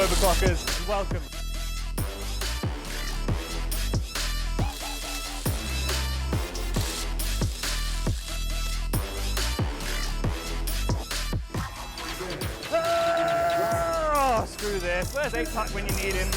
overclockers. Welcome. Oh, screw this. Where's EPIC when you need him?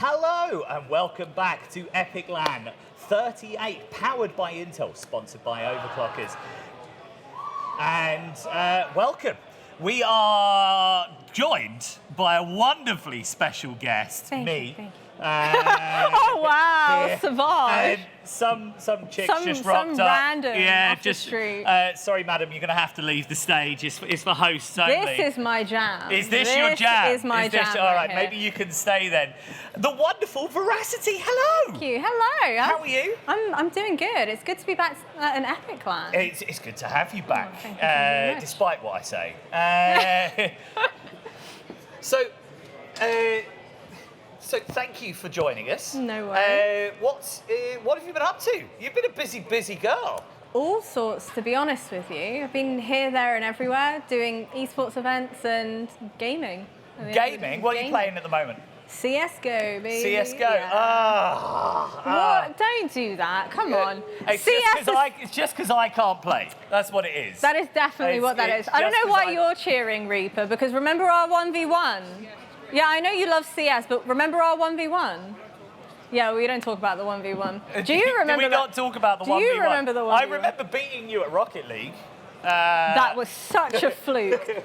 Hello and welcome back to EPIC38, powered by Intel, sponsored by Overclockers. And welcome. We are joined by a wonderfully special guest, Thank you. Oh wow, Savage. Some chick just rocked some up. Random off the street. Sorry, madam, you're going to have to leave the stage. It's for hosts only. This is my jam. Is this your jam? This is my jam. All right, here. maybe you can stay then. The wonderful Veracity. Hello. Thank you. Hello. How are you? I'm doing good. It's good to be back in Epic Land. It's good to have you back, thank you very much. despite what I say. So thank you for joining us. No worries. What have you been up to? You've been a busy girl. All sorts, to be honest with you. I've been here, there, and everywhere doing esports events and gaming. Gaming? What are you playing at the moment? CS:GO, baby. CS:GO. Yeah. What? Don't do that. Come on. It's just because I can't play. That's what it is. That is definitely what that is. I don't know why you're cheering, Reaper, because remember our 1v1? Yeah, I know you love CS, but remember our 1v1? Yeah, we don't talk about the 1v1. Do you remember? Do we not talk about the 1v1? Do you remember the 1v1? I remember beating you at Rocket League. That was such a fluke.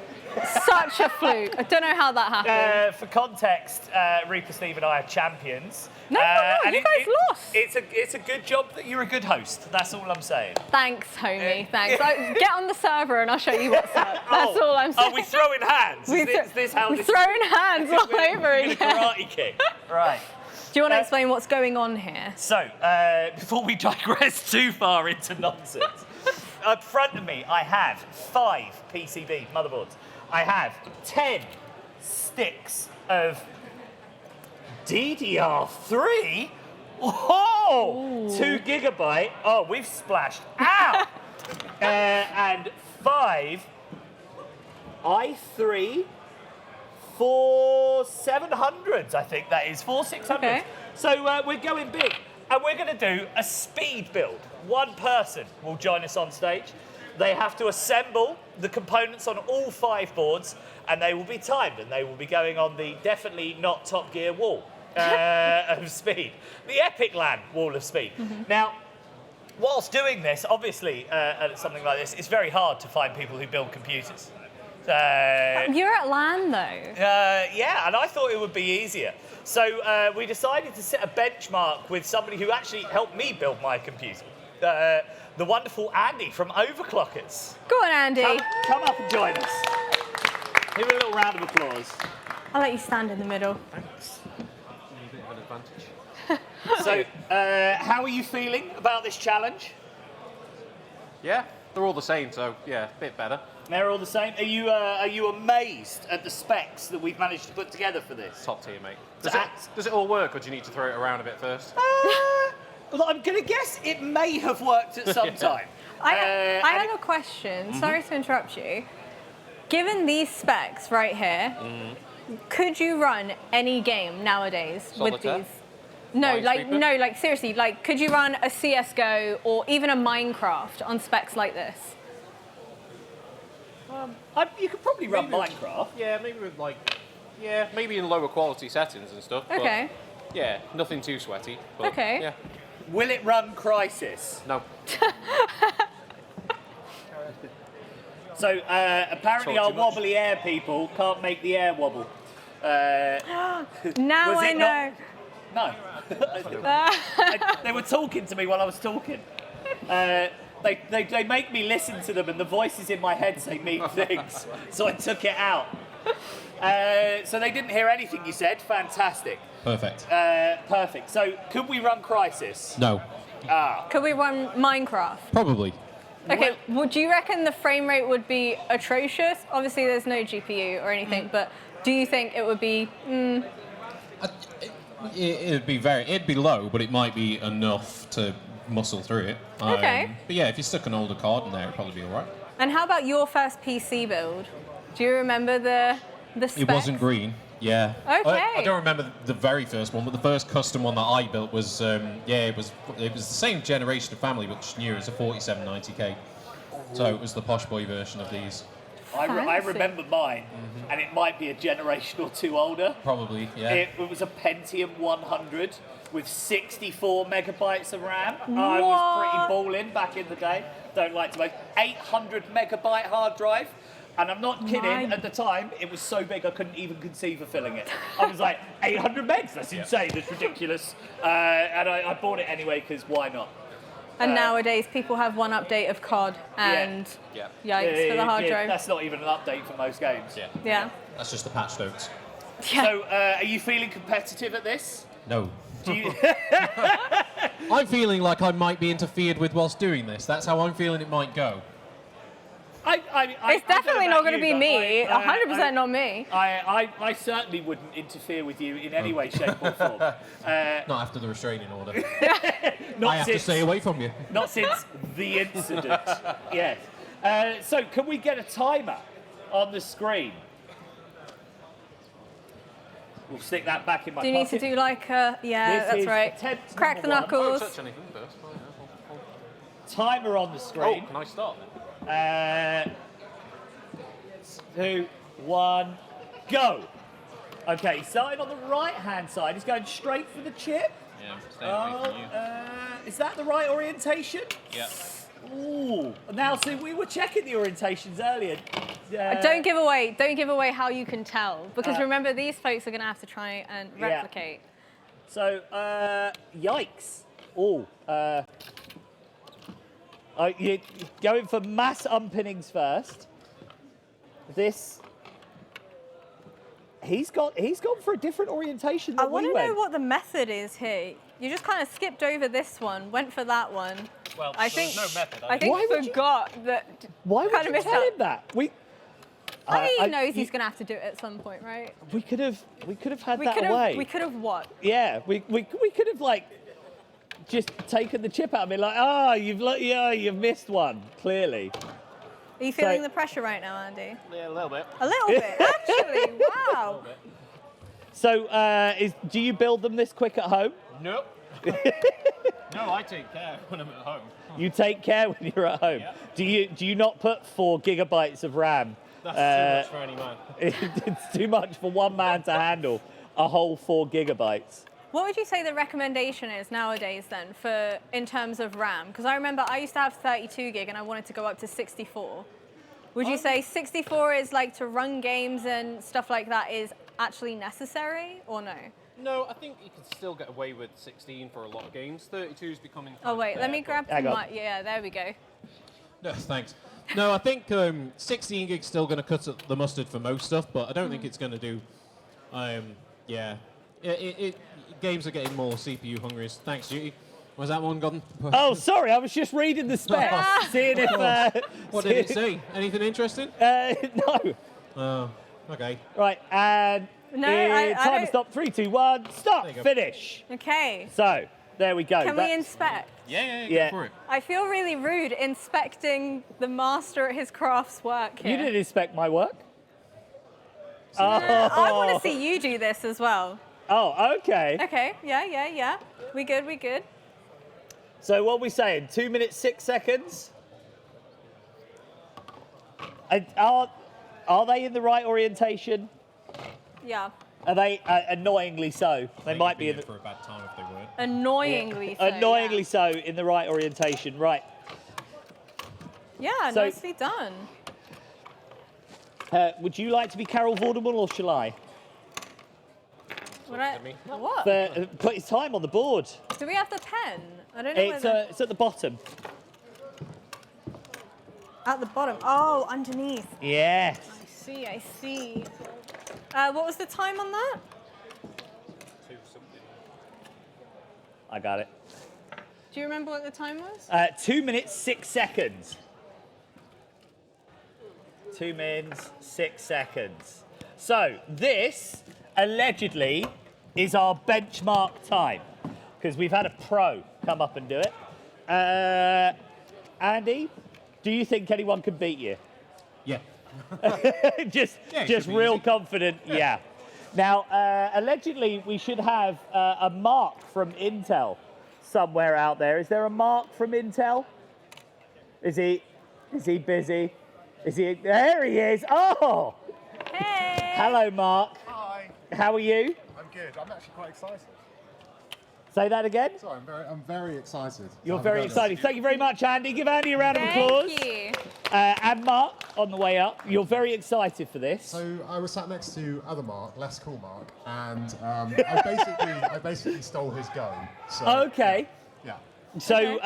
Such a fluke. I don't know how that happened. For context, Reaper, Steve and I are champions. No, you guys lost. It's a good job that you're a good host. That's all I'm saying. Thanks, homie. Thanks. Get on the server and I'll show you what's up. That's all I'm saying. Oh, we're throwing hands. Is this how we're this throwing hands all over again. again. Karate kick. Right. Do you want to explain what's going on here? So, before we digress too far into nonsense, up front of me, I have 5 PCB motherboards. I have 10 sticks of DDR3. Oh, 2 GB. Oh, we've splashed out. And 5 i3 4700s, I think that is, 4600s. Okay. So we're going big. And we're going to do a speed build. One person will join us on stage. They have to assemble the components on all 5 boards, and they will be timed, and they will be going on the definitely not Top Gear wall of speed. The Epic Land wall of speed. Now, whilst doing this, obviously, at something like this, it's very hard to find people who build computers. You're at LAN, though. Yeah, and I thought it would be easier. So we decided to set a benchmark with somebody who actually helped me build my computer. The wonderful Andy from Overclockers. Go on, Andy. Come up and join us. Give him a little round of applause. I'll let you stand in the middle. Thanks. A bit of an advantage So, how are you feeling about this challenge? Yeah, they're all the same, so yeah, a bit better. They're all the same. Are you amazed at the specs that we've managed to put together for this? Top tier, mate. Does it all work, or do you need to throw it around a bit first? Well, I'm going to guess it may have worked at some time. I have a question. Sorry to interrupt you. Given these specs right here, could you run any game nowadays with Solitaire? these? No, Minesweeper? like seriously, like could you run a CS:GO or even a Minecraft on specs like this? You could probably run Maybe. Minecraft. Yeah, maybe with maybe in lower quality settings and stuff. but Okay. yeah, nothing too sweaty. But Okay. Yeah. Will it run Crisis? No. So apparently Talk our too much. wobbly air people can't make the air wobble. Now Was I it know. No. They were talking to me while I was talking. They make me listen to them, and the voices in my head say mean things. So I took it out. So they didn't hear anything you said. Fantastic. Perfect. Perfect. So could we run Crisis? No. Could we run Minecraft? Probably. Okay, would you reckon the frame rate would be atrocious? Obviously, there's no GPU or anything, but do you think it would be? It'd be low, but it might be enough to muscle through it. Okay. But yeah, if you stuck an older card in there, it'd probably be all right. And how about your first PC build? Do you remember the specs? It wasn't green. Yeah. Okay. I don't remember the very first one, but the first custom one that I built was it was the same generation of family, but just new. It was a 4790K. So it was the posh boy version of these. I Fancy. remember mine, and it might be a generation or two older. Probably, yeah. It was a Pentium 100 with 64 megabytes of RAM. I was pretty balling back in the day. Don't like to make 800 megabyte hard drive. And I'm not kidding, at the time, it was so big I couldn't even conceive of filling it. I was like, 800 megs? That's insane, that's ridiculous. And I bought it anyway, because why not? And nowadays, people have one update of COD and Yeah. yikes for the hard Yeah, drive. that's not even an update for most games. Yeah. Yeah. That's just the patch notes. Yeah. So, are you feeling competitive at this? No. Do you, I'm feeling like I might be interfered with whilst doing this. That's how I'm feeling it might go. It's definitely not going to be me. 100% not me. I certainly wouldn't interfere with you in any way, shape, or form. Not after the restraining order. Not I have to since- stay away from you. Not since the incident. Yes. So, can we get a timer on the screen? We'll stick that back in my Do you need to pocket. do like a... Yeah, This that's is right. attempt Crack the number one. Don't knuckles. touch anything first. Timer on the Oh, screen. can I start? 2, 1, go. Okay, starting on the right-hand side, he's going straight for the chip. Yeah, stay away from you. Is that the right orientation? Yeah. Ooh. Now, see, we were checking the orientations earlier. Don't give away how you can tell, because remember, these folks are going to have to try and replicate. So, yikes. Oh, you're going for mass unpinnings first. This. He's gone for a different orientation than I want we to went. know what the method is here. You just kind of skipped over this one, went for that one. Well, I there's think no method. I think Why would you- forgot that. Why would kind you of tell him that? I think he knows you- he's going to have to do it at some point, right? We could have had We that could away. have. We could have what? Yeah, we could have like just taken the chip out of me, like, you've missed one, clearly. Are you feeling the pressure right now, Andy? Yeah, a little bit. A little bit, actually. Wow. So, do you build them this quick at home? Nope. No, I take care when I'm at home. You take care when you're at home. Yeah. Do you not put 4 gigabytes of RAM? That's too much for any man. It's too much for one man to handle a whole 4 gigabytes. What would you say the recommendation is nowadays then for in terms of RAM? Because I remember I used to have 32 gig and I wanted to go up to 64. Would you say 64 is like to run games and stuff like that is actually necessary or no? No, I think you can still get away with 16 for a lot of games. 32 is becoming. Oh wait, let me grab Hang some. on. Yeah, there we go. No, thanks. No, I think 16 gig's still going to cut the mustard for most stuff, but I don't think it's going to do. Yeah, games are getting more CPU hungry. Thanks, Judy. Was that one gone? Oh, sorry, I was just reading the specs, seeing if... What did it say? Anything interesting? No. Oh, okay. Right, and No, I time to don't- stop. 3, 2, 1, stop, There you go. finish. Okay. So, there we go. Can we inspect? Yeah, Yeah. go for it. I feel really rude inspecting the master at his crafts work here. You didn't inspect my work? I want to see you do this as well. Oh, okay. Okay, yeah. We good. So what are we saying? 2 minutes, 6 seconds? Are they in the right orientation? Yeah. Are they annoyingly so? They might be in for a bad time if they weren't. Annoyingly so. annoyingly yeah. so in the right orientation. Right. Yeah, So- nicely done. Would you like to be Carol Vorderman or shall I? What? Put his time on the board. Do we have the pen? I don't know It's at the bottom. At the bottom. Oh, underneath. Yes. I see. What was the time on that? I got it. Do you remember what the time was? 2 minutes, 6 seconds. 2 minutes, 6 seconds. So this, allegedly, is our benchmark time. Because we've had a pro come up and do it. Andy, do you think anyone can beat you? Yeah. just Yeah, it should be real easy. confident, yeah. Now, allegedly, we should have a Mark from Intel somewhere out there. Is there a Mark from Intel? Is he busy? Is he? There he is. Oh, Hey! hello, Mark. Hi, How are you? I'm good. I'm actually quite excited. Say that again. Sorry, I'm very excited. You're Have a very go. excited. Thank you very much, Andy. Give Andy a round of applause. Thank you. And Mark, on the way up, you're very excited for this. So I was sat next to other Mark, less cool Mark, and I basically stole his go. So, Okay. Yeah. So,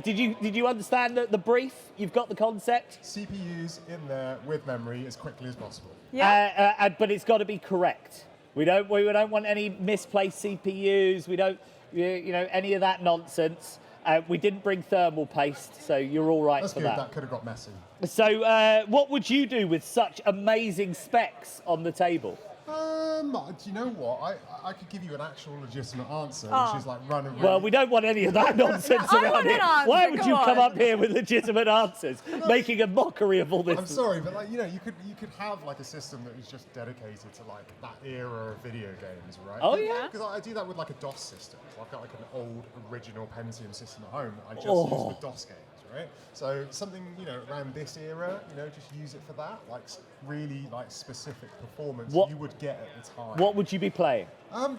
did you understand the brief? You've got the concept, CPUs in there with memory as quickly as possible. Yeah. but it's got to be correct. We don't want any misplaced CPUs. We don't, any of that nonsense. We didn't bring thermal paste, so you're all right That's for good. that. That could have got messy. So, what would you do with such amazing specs on the table? Do you know what? I could give you an actual legitimate answer, Oh. which is like run and Well, we don't want any of that nonsense I around want an here. answer, Why would go you come on. up here with legitimate answers, making a mockery of all this? I'm sorry, but you could have like a system that was just dedicated to like that era of video games, right? Oh, yeah? Because I do that with like a DOS system. So I've got like an old original Pentium system at home that I just Oh. use for DOS games, right? So something around this era, just use it for that, like really like specific performance What- you would get at the time. What would you be playing? I'm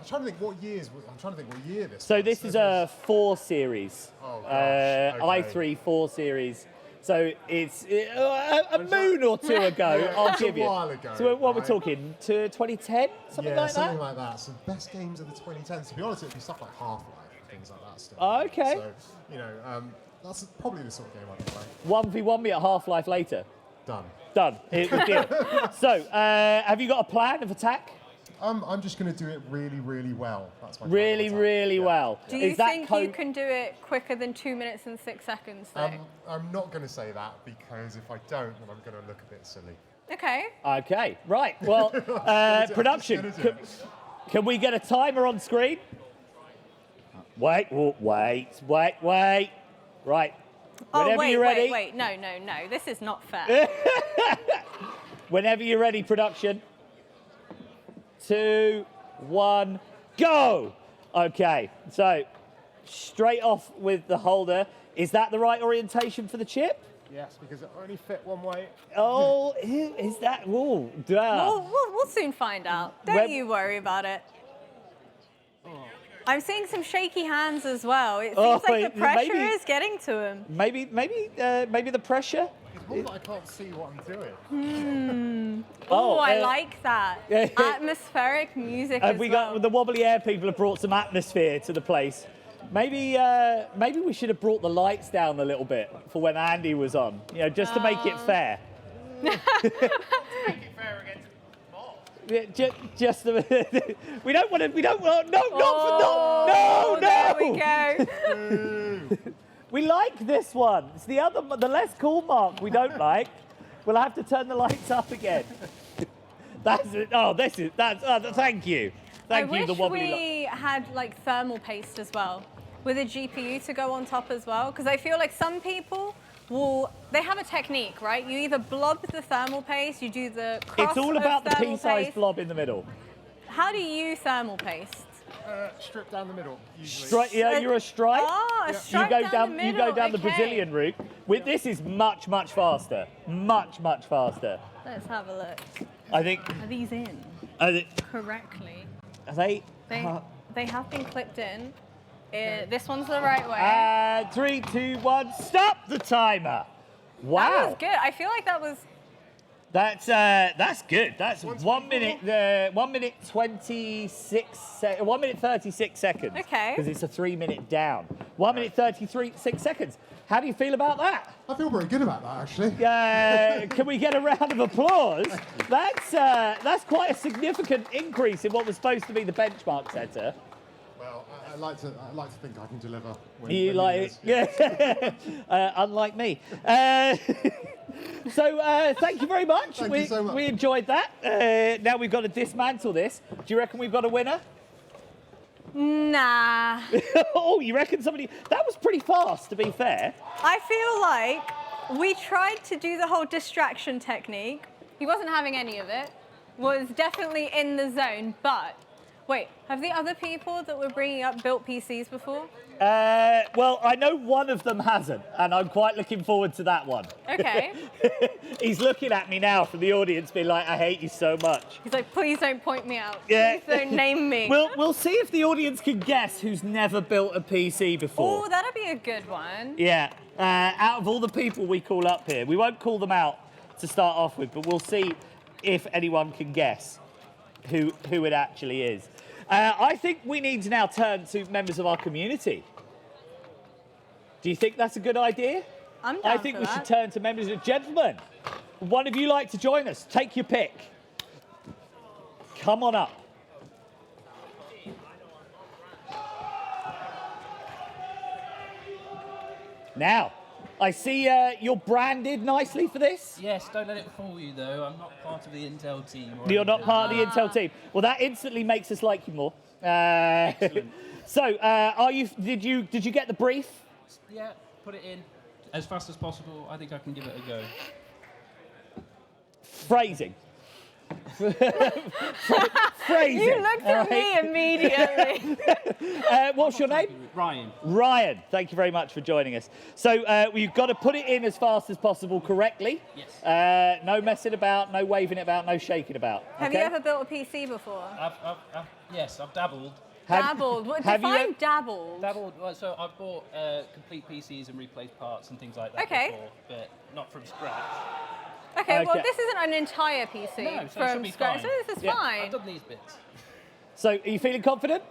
trying to think what year this. So was. this is a 4 series, Oh, gosh, okay. i3 4 series. So it's a moon or two ago, I'll it's a give you. while ago, So what we're right? talking, to 2010, something Yeah, like something that? like that. So best games of the 2010s. To be honest, it'd be stuff like Half-Life and things like that. Stuff. Oh, okay. So that's probably the sort of game I'd play. 1v1 me at Half-Life later. Done. Done. Good deal. So, have you got a plan of attack? I'm just going to do it really, really well. That's my plan of Really, attack. really Yeah. well. Do you Is that think you can do it quicker than 2 minutes and 6 seconds, though? I'm not going to say that because if I don't, then I'm going to look a bit silly. Okay. Okay, right. Well, production. Just gonna do it. Can we get a timer on screen? Wait. Right. Whenever you're ready. wait. No. This is not fair. Whenever you're ready, production. 2, 1, go! Okay, so straight off with the holder. Is that the right orientation for the chip? Yes, because it only fit one way. Oh, is that? Ooh, duh. We'll soon find out. Don't Web- you worry about it. I'm seeing some shaky hands as well. It seems Oh, like the pressure maybe- is getting to him. Maybe the pressure. It's more that I can't see what I'm doing. Oh, I uh, like that. yeah. Atmospheric music as We well. got the wobbly air people have brought some atmosphere to the place. Maybe we should have brought the lights down a little bit for when Andy was on. Just to make it fair. Just a minute. We don't want. No, Oh, no. There we go. We like this one. It's the less cool mark we don't like. We'll have to turn the lights up again. That's it. Oh, thank you. Thank you, the wobbly I wish we had like thermal paste as well, with a GPU to go on top as well, because I feel like some people they have a technique, right? You either blob the thermal paste, you do the cross. It's all about the thermal pea-sized paste. blob in the middle. How do you thermal paste? Strip down the middle, usually. You're a stripe. Oh, a stripe you go down the middle. You go down the Okay. Brazilian route. This is much faster. Much faster. Let's have a look. I think. Are these in correctly? Are they? They have been clipped in. This one's the right way. And 3, 2, 1. Stop the timer. Wow. That was good. I feel like that was. That's good. That's 1 minute. 1 minute 1 minute 36 seconds. Okay. Because it's a 3 minute down. 1 minute 6 seconds. How do you feel about that? I feel pretty good about that, actually. Can we get a round of applause? That's quite a significant increase in what was supposed to be the benchmark setter. Well, I like to think I can deliver. You like it? Yeah. Unlike me. So thank you very much. Thank you so much. We enjoyed that. Now we've got to dismantle this. Do you reckon we've got a winner? Nah. Oh, you reckon somebody... That was pretty fast, to be fair. I feel like we tried to do the whole distraction technique. He wasn't having any of it. Was definitely in the zone, but... Wait, have the other people that were bringing up built PCs before? Well, I know one of them hasn't, and I'm quite looking forward to that one. Okay. He's looking at me now from the audience, being like, I hate you so much. He's like, please don't point me out. Yeah. Please don't name me. We'll see if the audience can guess who's never built a PC before. Oh, that'd be a good one. Yeah. Out of all the people we call up here, we won't call them out to start off with, but we'll see if anyone can guess who it actually is. I think we need to now turn to members of our community. Do you think that's a good idea? I'm down I think for we that. should turn to members of... Gentlemen, would one of you like to join us? Take your pick. Come on up. Now, I see you're branded nicely for this. Yes, don't let it fool you though. I'm not part of the Intel team. You're not part of the Intel team. Well, that instantly makes us like you more. So, are you? Did you get the brief? Yeah, put it in as fast as possible. I think I can give it a go. Phrasing. Phrasing. You looked at me immediately. What's your name? Ryan. Ryan. Thank you very much for joining us. So we've got to put it in as fast as possible correctly. Yes. No messing about, no waving it about, no shaking about. Have you ever built a PC before? Yes, I've dabbled. Dabbled. What define dabbled? Dabbled. Well, so I've bought complete PCs and replaced parts and things like that Okay. before, but not from scratch. Okay, well, Okay. this isn't an entire PC No, so it from should be scratch. fine. So this is Yeah. fine. I've done these bits. So are you feeling confident?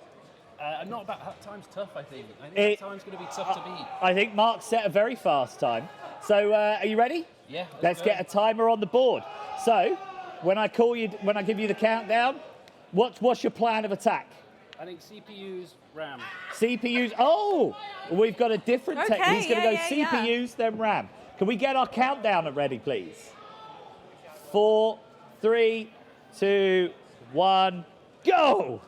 Not about time's tough. I think It- time's going to be tough to beat. I think Mark set a very fast time. So are you ready? Yeah. Let's go. get a timer on the board. So when I call you, when I give you the countdown, what's your plan of attack? I think CPUs, RAM. CPUs. Oh, we've got a different Okay, technique. He's going to yeah, go yeah, CPUs, then RAM. Can we get our countdown ready, please? 4, 3, 2, 1, go!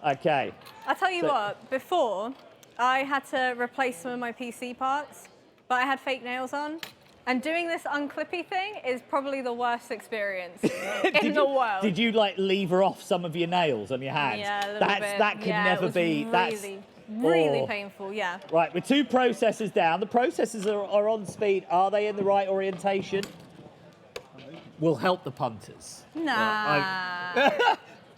Okay. I'll tell you So- what, before, I had to replace some of my PC parts, but I had fake nails on. And doing this unclippy thing is probably the worst experience in the world. Did you like lever off some of your nails on your hands? Yeah, a little bit. That can Yeah, never it was be. Really Oh. painful, yeah. Right, with 2 processors down. The processors are on speed. Are they in the right orientation? We'll help the punters. Nah. Damn,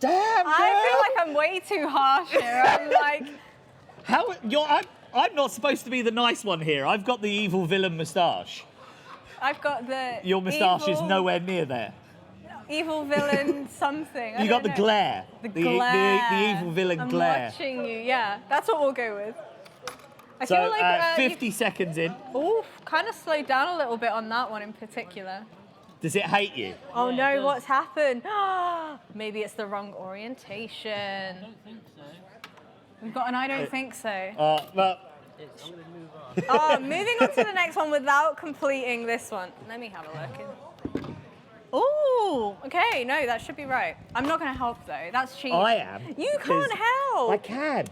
girl. I feel like I'm way too harsh here. I'm like, I'm not supposed to be the nice one here. I've got the evil villain moustache. I've got the Your moustache is evil- nowhere near there. Evil villain something. I You got don't the know. glare. The glare. The evil villain I'm glare. watching you, yeah. That's what we'll go with. I So feel like 50 seconds in. kind of slowed down a little bit on that one in particular. Does it hate you? Oh Yeah, it no, does. what's happened? Maybe it's the wrong orientation. I don't think so. We've got an I don't think so. Well, I'm going to move on. Oh, moving on to the next one without completing this one. Let me have a look. Oh, okay, no, that should be right. I'm not going to help though. That's cheating. I am. You because can't help. I can.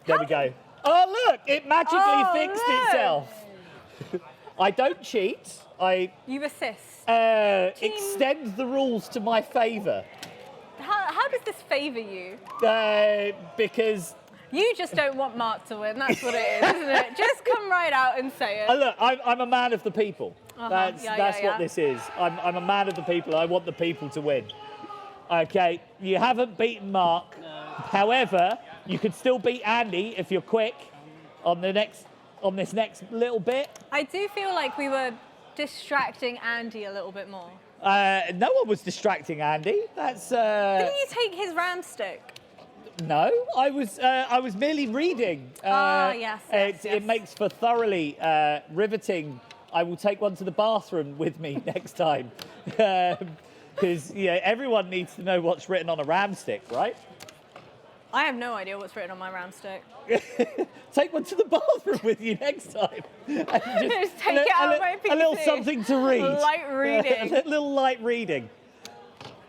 There we go. Oh, look, it magically Oh, fixed look. itself. I don't cheat. I You assist. extend the rules to my favour. How does this favour you? Because, You just don't want Mark to win. That's what it is, isn't it? Just come right out and say it. look, I'm a man of the people. That's Yeah, what this is. I'm a man of the people. I want the people to win. Okay, you haven't beaten Mark. No. However, you could still beat Andy if you're quick on this next little bit. I do feel like we were distracting Andy a little bit more. No one was distracting Andy. That's Didn't you take his ram stick? no. I was merely reading. Yes, It yes. makes for thoroughly riveting. I will take one to the bathroom with me next time, because everyone needs to know what's written on a ram stick, right? I have no idea what's written on my ram stick. Take one to the bathroom with you next time. And Just take it out of my a little PC. something to read. Light reading. A little light reading.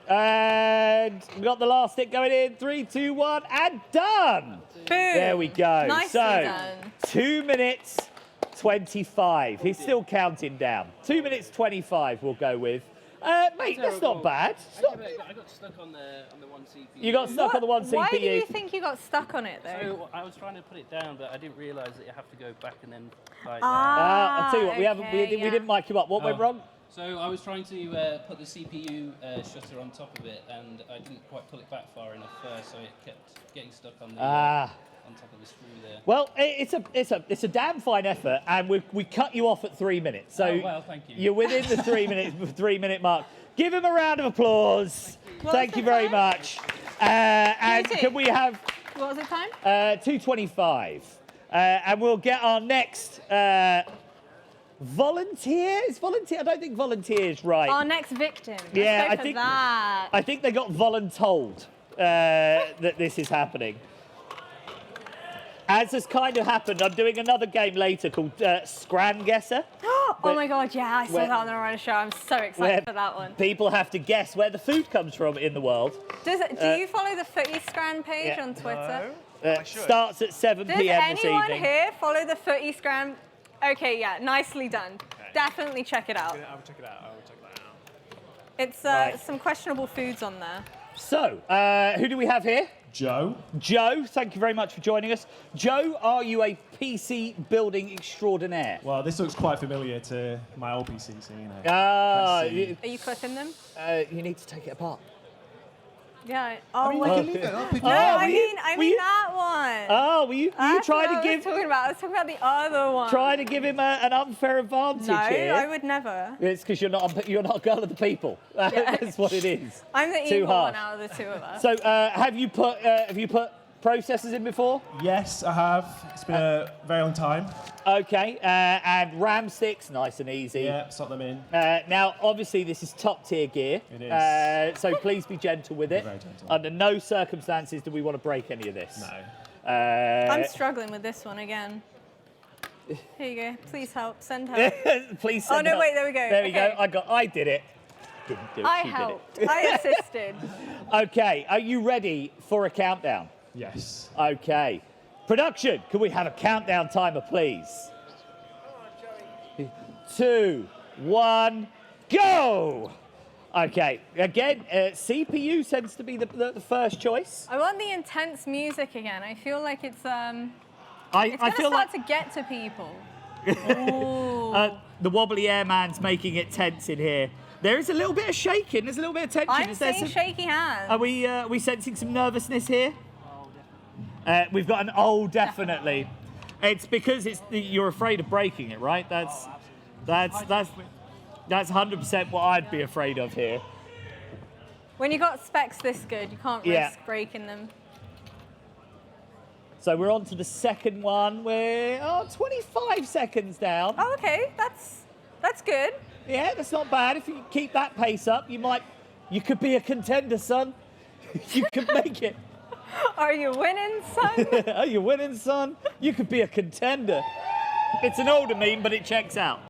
And we got the last stick going in. 3, 2, 1, and done. Boom. There we go. Nicely so, done. 2 minutes 25. He's still counting down. 2 minutes 25 we'll go with. Mate, that's not bad. It's not- I got stuck on the one CPU. You got stuck on the one CPU. Why do you think you got stuck on it though? So I was trying to put it down, but I didn't realise that you have to go back and then fight I'll tell you what, we okay, didn't mic you up. What went wrong? So I was trying to put the CPU shutter on top of it, and I didn't quite pull it back far enough first, so it kept getting stuck on the on top of the screw there. Well, it's a damn fine effort, and we cut you off at 3 minutes. So Oh, well, thank you. You're within the 3 minute mark. Give him a round of applause. Thank you very much. And Beauty. can we have What was the time? 2:25, and we'll get our next volunteer. Is volunteer? I don't think volunteer is right. Our next victim. Let's Yeah, go I for think- that. I think they got voluntold that this is happening. As has kind of happened, I'm doing another game later called Scran Guesser. Oh my god, yeah, I saw where- that on the Runner Show. I'm so Where excited for that one. people have to guess where the food comes from in the world. Do you follow the Footy Scran page yeah. on Twitter? I should. Starts at 7 Does p.m. this anyone evening. here follow the Footy Scran? Okay, yeah, nicely done. Definitely check it out. I will check it out. I will check that out. It's Right. some questionable foods on there. So, who do we have here? Joe. Joe, thank you very much for joining us. Joe, are you a PC building extraordinaire? Well, this looks quite familiar to my old PC, so you know. Ah, Let's see. Are you clipping them? you need to take it apart. Yeah. Oh, We wait. can leave it up if No, you Oh, I were you- mean were you- that one. Oh, were you That's trying what to I was talking about. I was talking about the other one. try to give him an unfair advantage No, here? I would never. It's because you're not a girl of the people. That's what it is. I'm the Too evil harsh. one out of the two of us. So, have you put processors in before? Yes, I have. It's been a very long time. Okay, and RAM sticks, nice and easy. Yeah, slot them in. Now, obviously, this is top tier gear. It is. So please be gentle with it. Very gentle. Under no circumstances do we want to break any of this. No. I'm struggling with this one again. Here you go. Please help. Send help. Please Oh, send no, help. wait, there we go. There we Okay. go. I did it. Didn't do it. I she helped. Did I assisted. it. Okay, are you ready for a countdown? Yes. Okay. Production, can we have a countdown timer, please? 2, 1, go! Okay, again, CPU tends to be the first choice. I want the intense music again. I feel like it's I gonna feel start like to get to people. Ooh. the wobbly airman's making it tense in here. There is a little bit of shaking. There's a little bit of tension. I'm Is there seeing some- shaky hands. Are we sensing some nervousness here? We've got an definitely. It's because you're afraid of breaking it, right? That's 100% what I'd be afraid of here. When you got specs this good, you can't Yeah. risk breaking them. So we're on to the second one. We're 25 seconds down. Oh, okay. That's That's good. Yeah, that's not bad. If you keep that pace up, you could be a contender, son. You could make it. Are you winning, son? Are you winning, son? You could be a contender. It's an older meme, but it checks out.